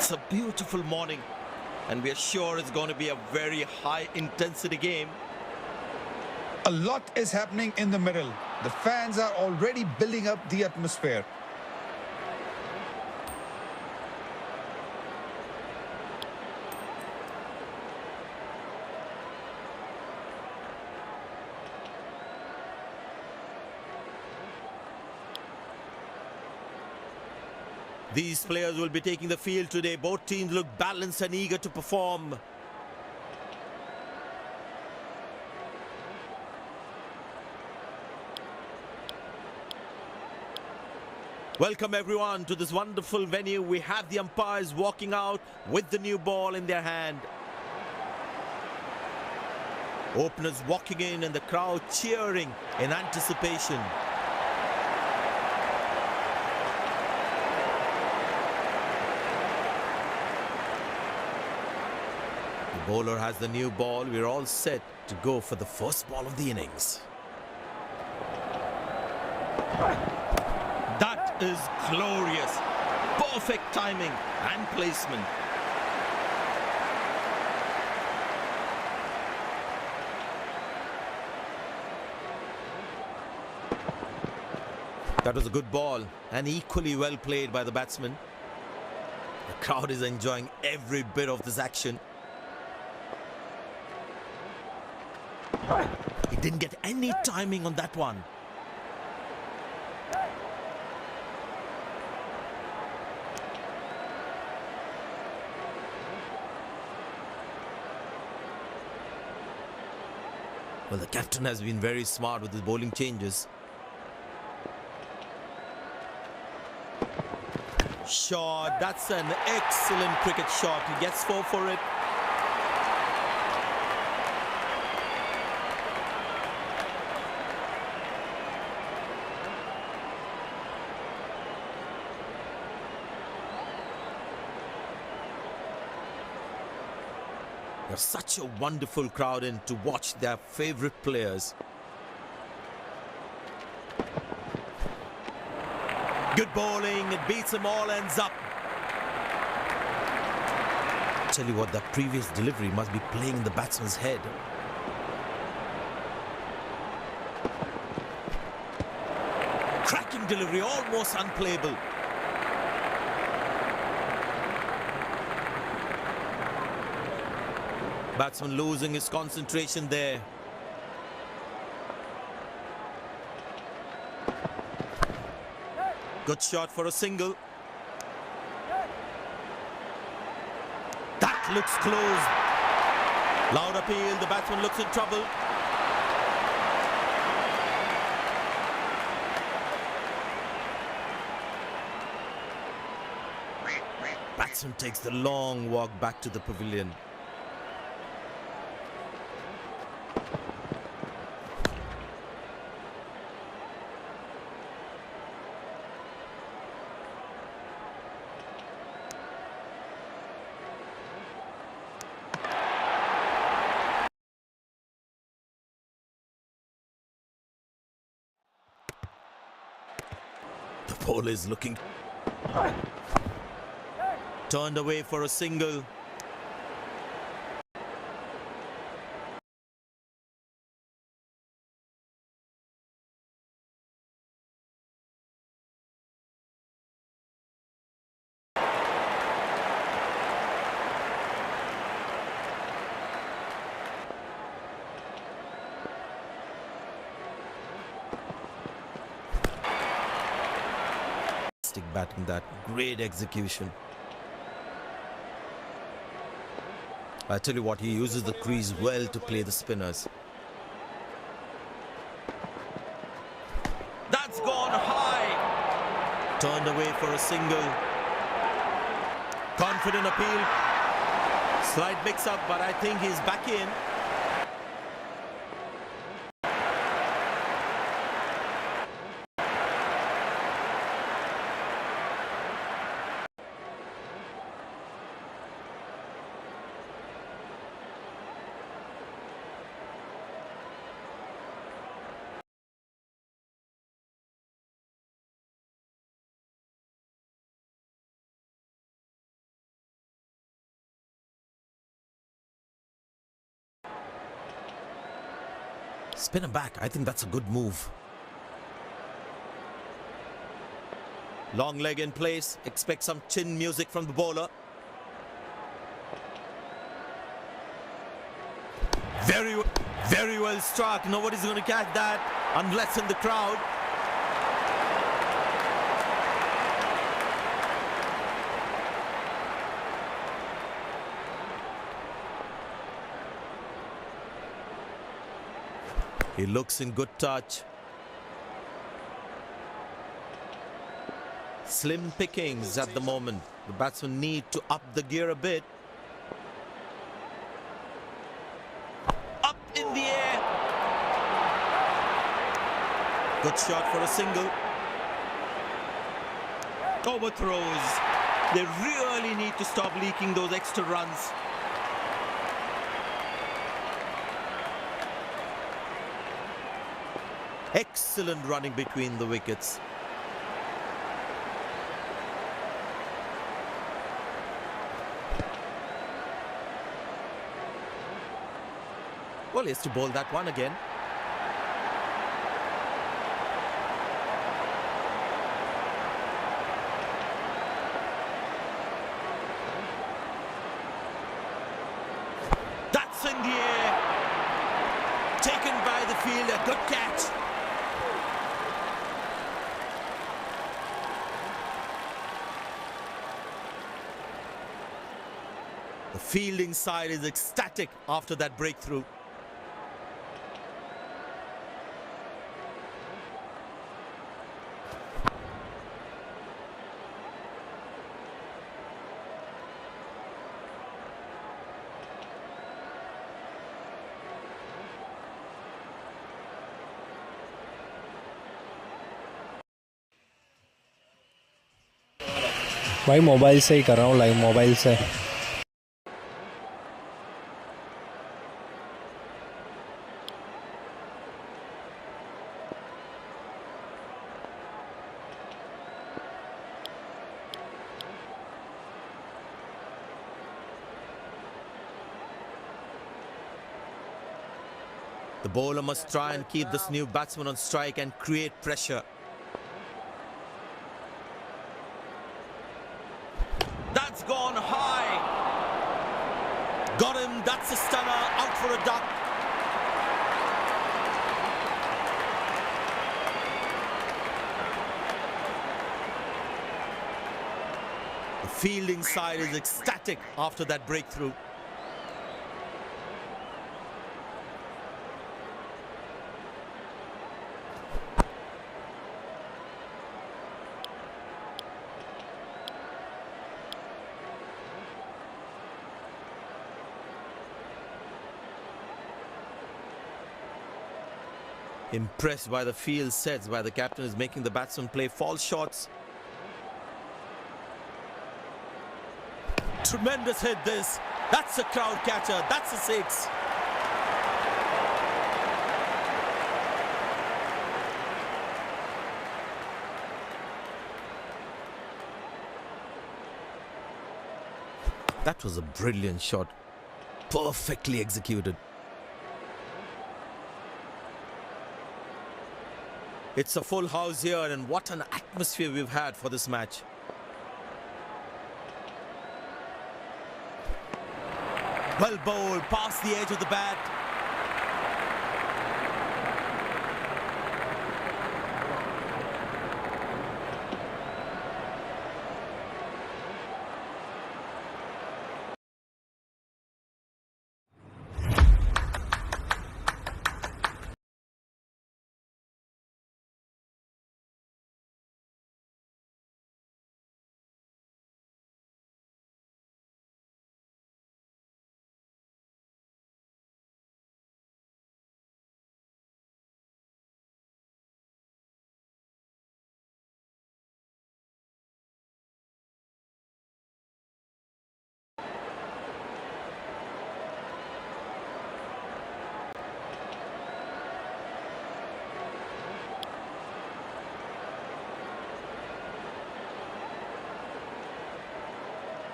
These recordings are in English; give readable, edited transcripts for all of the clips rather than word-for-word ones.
It's a beautiful morning, and we are sure it's going to be a very high-intensity game. A lot is happening in the middle. The fans are already building up the atmosphere. These players will be taking the field today. Both teams look balanced and eager to perform. Welcome everyone to this wonderful venue. We have the umpires walking out with the new ball in their hand. Openers walking in and the crowd cheering in anticipation. The bowler has the new ball. We're all set to go for the first ball of the innings. That is glorious. Perfect timing and placement. That was a good ball and equally well played by the batsman. The crowd is enjoying every bit of this action. He didn't get any timing on that one. Well, the captain has been very smart with his bowling changes. Shot, that's an excellent cricket shot. He gets 4 for it. There's such a wonderful crowd in to watch their favorite players. Good bowling, it beats them all, ends up. Tell you what, that previous delivery must be playing in the batsman's head. Cracking delivery, almost unplayable. Batsman losing his concentration there. Good shot for a single. That looks close. Loud appeal, the batsman looks in trouble. Batsman takes the long walk back to the pavilion. The ball is looking turned away for a single. Batting that, great execution. I tell you what, he uses the crease well to play the spinners. That's gone high. Turned away for a single. Confident appeal. Slight mix up, but I think he's back in. Spin him back. I think that's a good move. Long leg in place. Expect some chin music from the bowler. Very well struck. Nobody's going to catch that unless in the crowd. He looks in good touch. Slim pickings at the moment. The batsmen need to up the gear a bit. Up in the air. Good shot for a single. Overthrows. They really need to stop leaking those extra runs. Excellent running between the wickets. Well, he has to bowl that one again. That's in the air. Taken by the fielder. Good catch. The fielding side is ecstatic after that breakthrough. भाई mobile से ही कर रहा हूँ live mobile से. The bowler must try and keep this new batsman on strike and create pressure. That's gone high. Got him. That's a stunner. Out for a duck. The fielding side is ecstatic after that breakthrough. Impressed by the field sets by the captain is making the batsman play false shots. Tremendous hit this. That's a crowd catcher. That's a six. That was a brilliant shot. Perfectly executed. It's a full house here, and what an atmosphere we've had for this match. Well bowled, past the edge of the bat.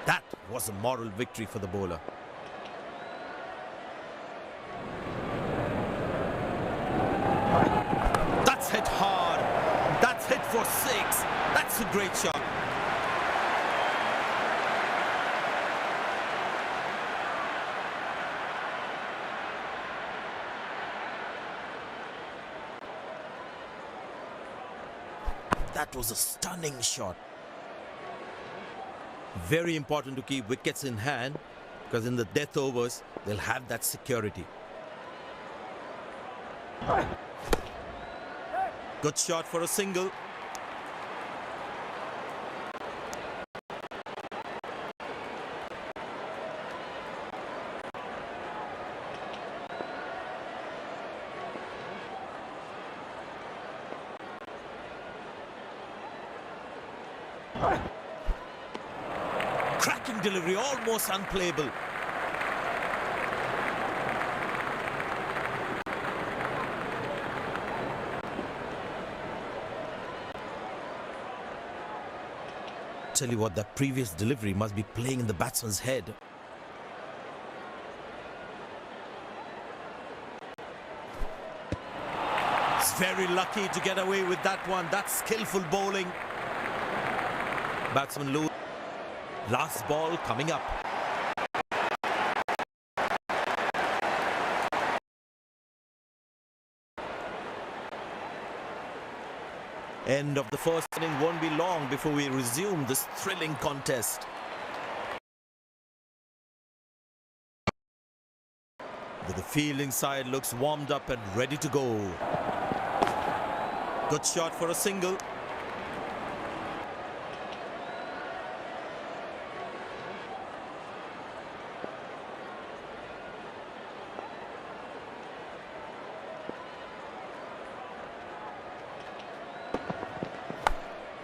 That was a moral victory for the bowler. That's a great shot. That was a stunning shot. Very important to keep wickets in hand, because in the death overs, they'll have that security. Good shot for a single. Cracking delivery, almost unplayable. Tell you what, that previous delivery must be playing in the batsman's head. He's very lucky to get away with that one. That's skillful bowling. Batsman loose. Last ball coming up. End of the first inning won't be long before we resume this thrilling contest. The fielding side looks warmed up and ready to go. Good shot for a single.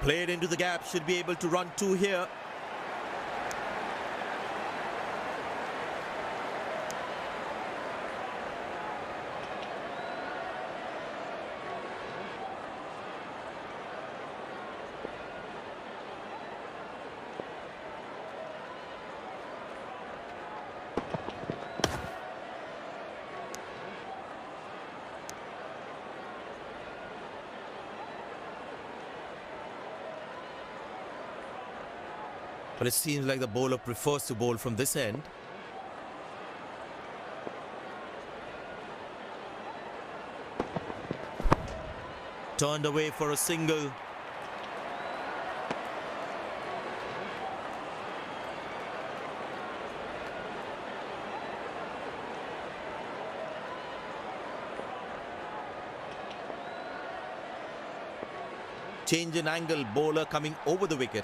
Played into the gap, should be able to run two here. But it seems like the bowler prefers to bowl from this end. Turned away for a single. Change in angle, bowler coming over the wicket.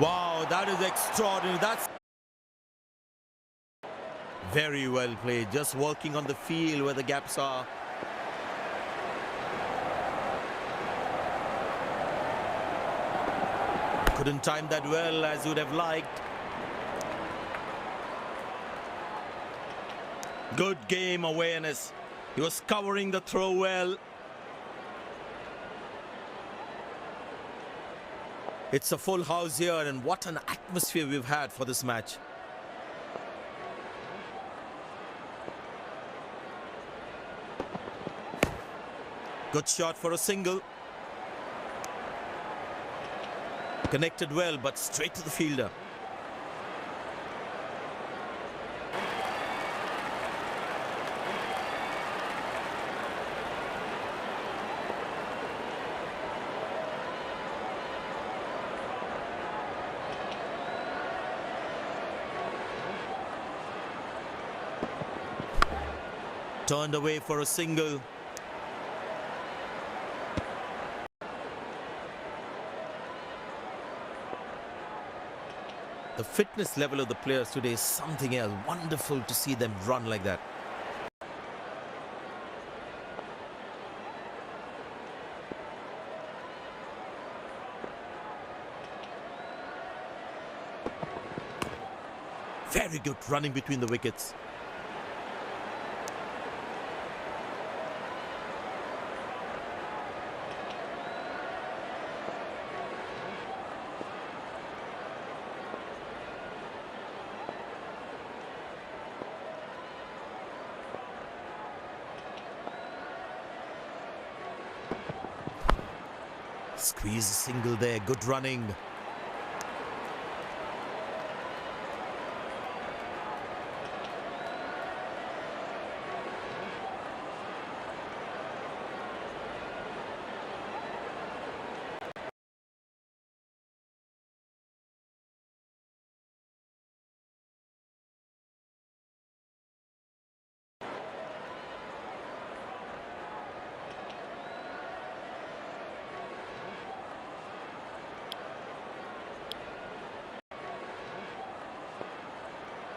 Wow, that is extraordinary. That's very well played. Just working on the field where the gaps are. Couldn't time that well as you'd have liked. Good game awareness. He was covering the throw well. It's a full house here, and what an atmosphere we've had for this match. Good shot for a single. Connected well, but straight to the fielder. Turned away for a single. The fitness level of the players today is something else. Wonderful to see them run like that. Very good running between the wickets. Squeeze a single there. Good running.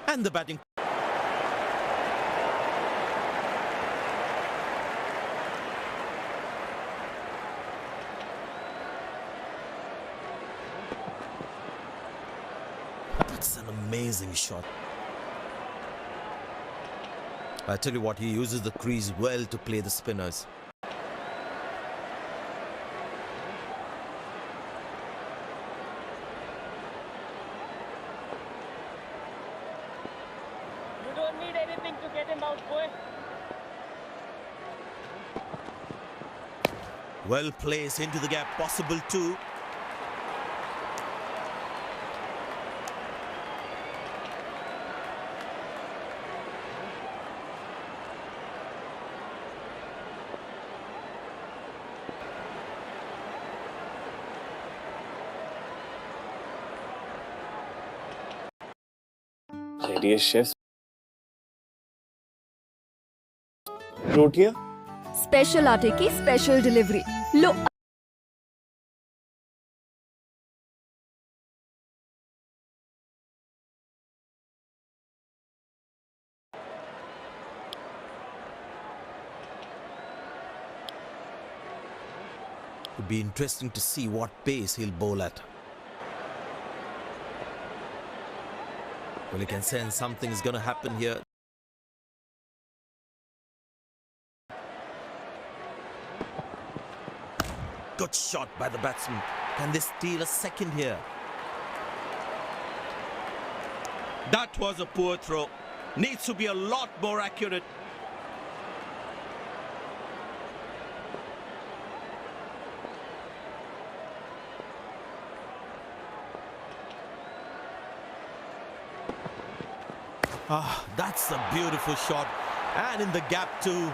And the batting. That's an amazing shot. I tell you what, he uses the crease well to play the spinners. You don't need anything to get him out, boy. Well placed into the gap, possible two. चलिए chef रोटियां special आटे की special delivery low. Would be interesting to see what pace he'll bowl at. Well, you can sense something is going to happen here. Good shot by the batsman. Can they steal a second here? That was a poor throw. Needs to be a lot more accurate. Ah, that's a beautiful shot. And in the gap too.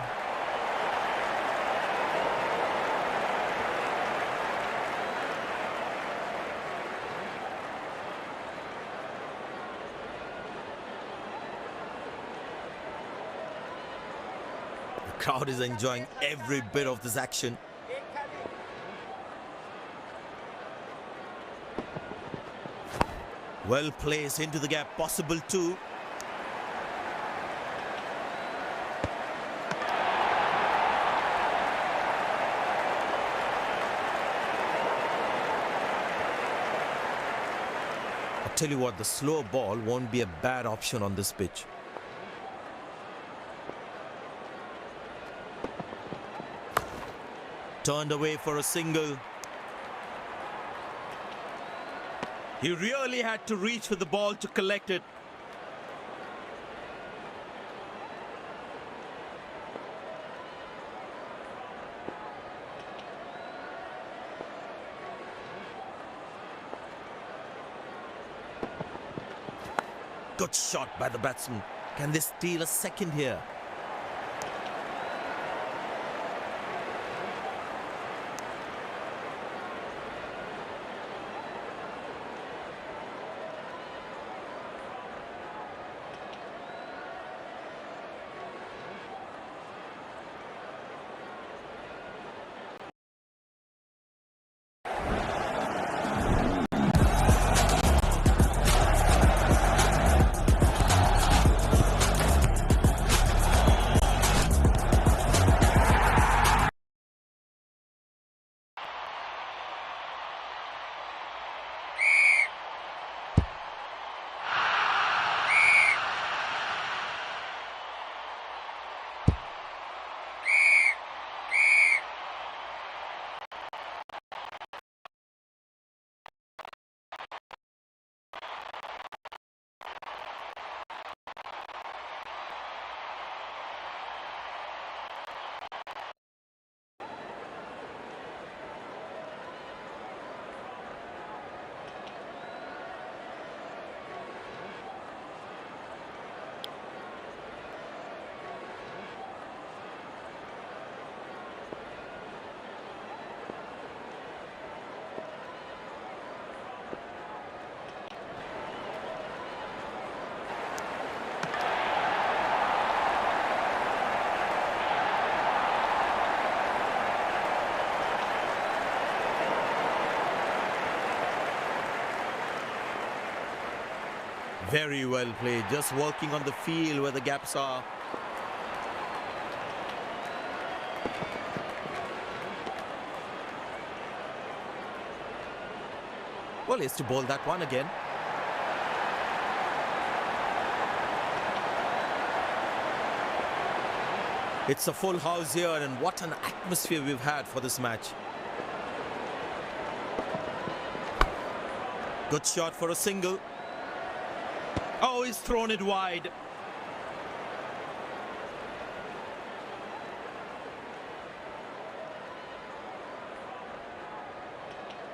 The crowd is enjoying every bit of this action. Well placed into the gap, possible two. Tell you what, the slow ball won't be a bad option on this pitch. Turned away for a single. He really had to reach for the ball to collect it. Good shot by the batsman. Can they steal a second here? Very well played, just working on the field where the gaps are. Well, he has to bowl that one again. It's a full house here, and what an atmosphere we've had for this match. Good shot for a single. Oh, he's thrown it wide.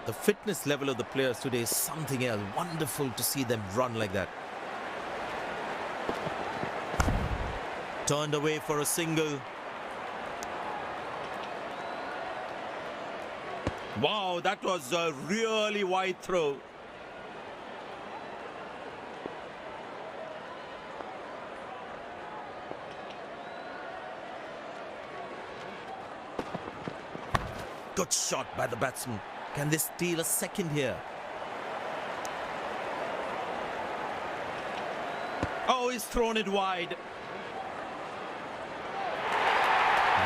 The fitness level of the players today is something else. Wonderful to see them run like that. Turned away for a single. Wow, that was a really wide throw. Good shot by the batsman. Can they steal a second here? Oh, he's thrown it wide.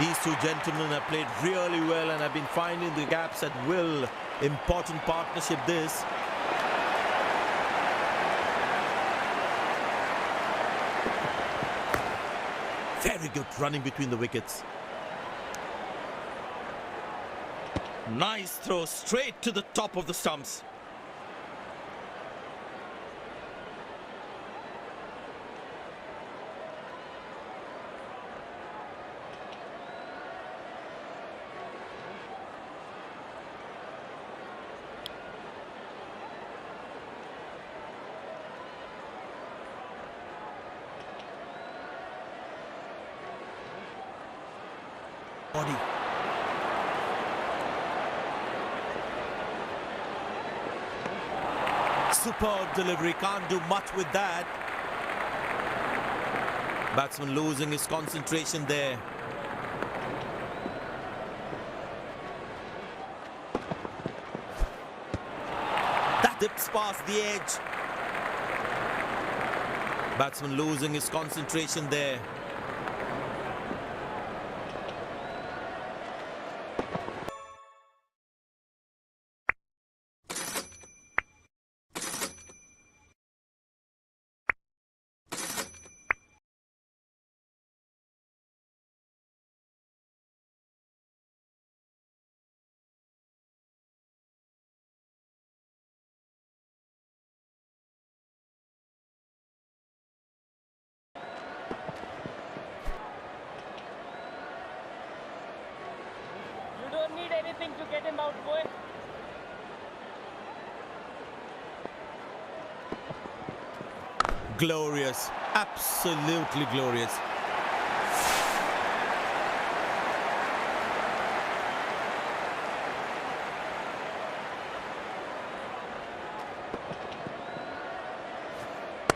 These two gentlemen have played really well and have been finding the gaps at will. Important partnership this. Very good running between the wickets. Nice throw straight to the top of the stumps. Body. Superb delivery, can't do much with that. Batsman losing his concentration there. That dips past the edge. Batsman losing his concentration there. You don't need anything to get him out, boy. Glorious, absolutely glorious.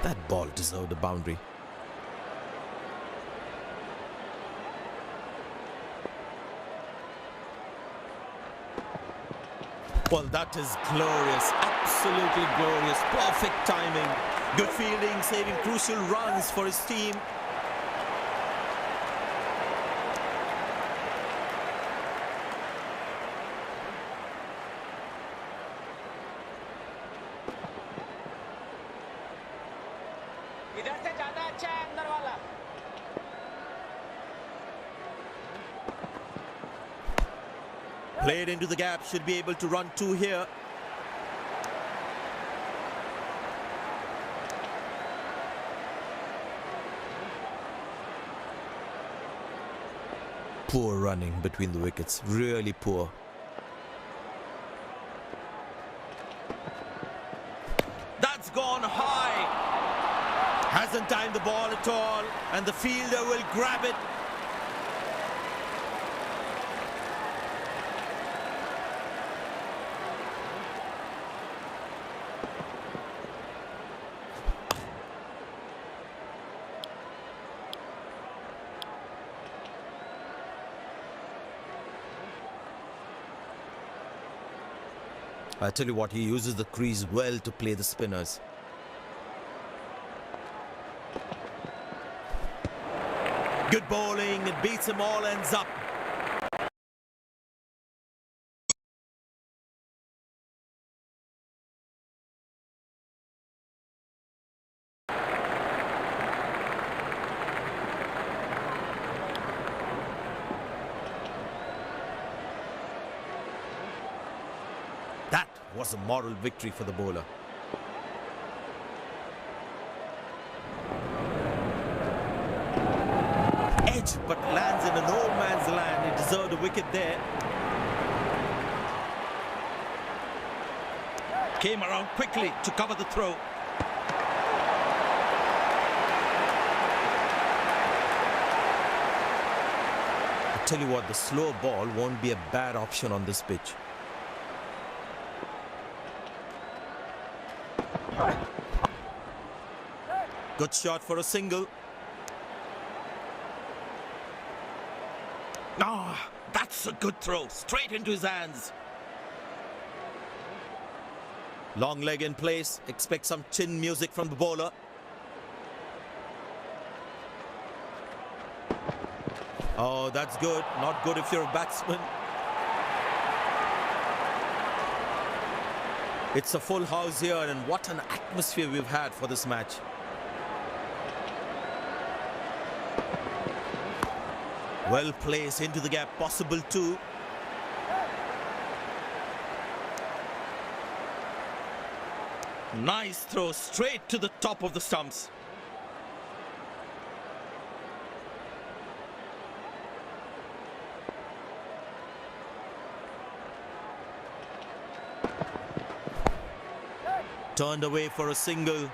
That ball deserved a boundary. Well, that is glorious, absolutely glorious, perfect timing, good fielding, saving crucial runs for his team. इधर से ज्यादा अच्छा है अंदर वाला. Played into the gap, should be able to run two here. Poor running between the wickets, really poor. That's gone high. Hasn't timed the ball at all, and the fielder will grab it. I tell you what, he uses the crease well to play the spinners. Good bowling, it beats him all ends up. That was a moral victory for the bowler. Edge, but lands in an old man's land. He deserved a wicket there. Came around quickly to cover the throw. I tell you what, the slow ball won't be a bad option on this pitch. Good shot for a single. Ah, that's a good throw. Straight into his hands. Long leg in place. Expect some chin music from the bowler. Oh, that's good. Not good if you're a batsman. It's a full house here, and what an atmosphere we've had for this match. Well placed into the gap, possible too. Nice throw straight to the top of the stumps. Turned away for a single.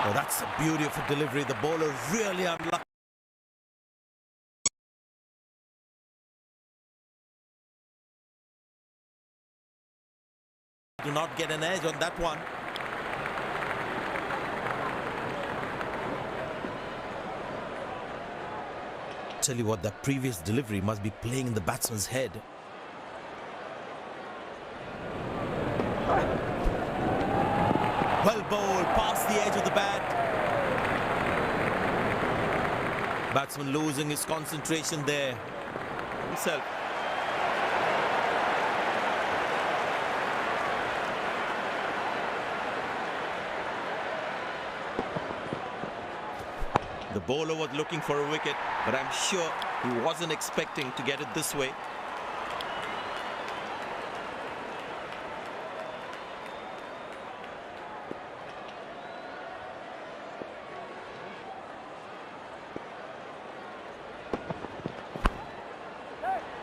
Oh, that's the beauty of a delivery. The bowler really unlucky. Do not get an edge on that one. Tell you what, that previous delivery must be playing in the batsman's head. Well bowled, past the edge of the bat. Batsman losing his concentration there. Himself. The bowler was looking for a wicket, but I'm sure he wasn't expecting to get it this way.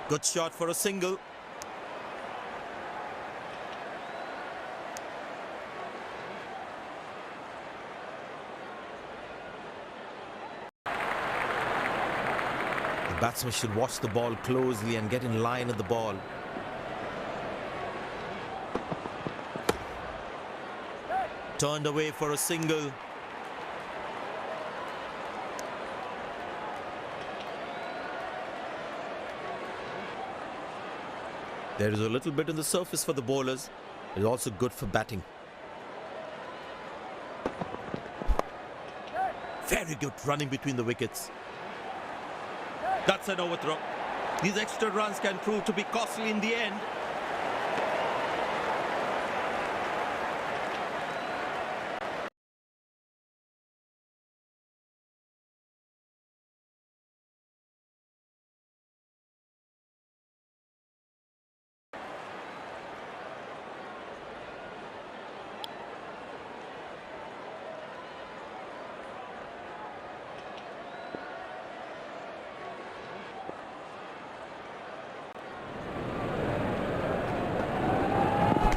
Good shot for a single. The batsman should watch the ball closely and get in line at the ball. Turned away for a single. There is a little bit on the surface for the bowlers. It's also good for batting. Very good running between the wickets. That's an overthrow. These extra runs can prove to be costly in the end.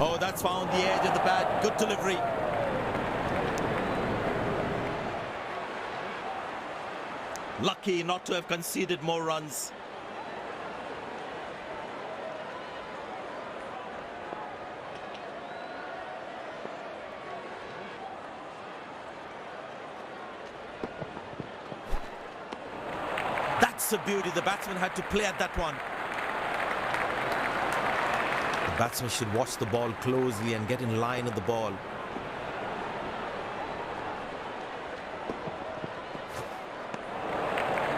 Oh, that's found the edge of the bat. Good delivery. Lucky not to have conceded more runs. That's a beauty. The batsman had to play at that one. Batsman should watch the ball closely and get in line with the ball.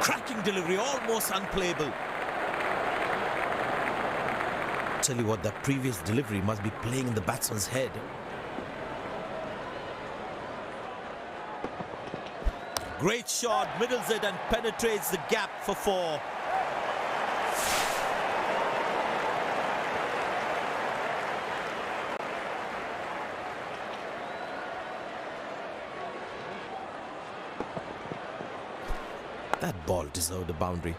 Cracking delivery, almost unplayable. Tell you what, that previous delivery must be playing in the batsman's head. Great shot, middles it and penetrates the gap for 4. That ball deserved a boundary.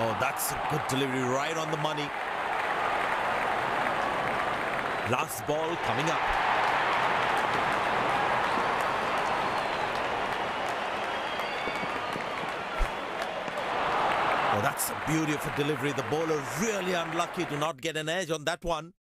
Oh, that's a good delivery, right on the money. Last ball coming up. Oh, that's a beauty of a delivery. The bowler really unlucky to not get an edge on that one.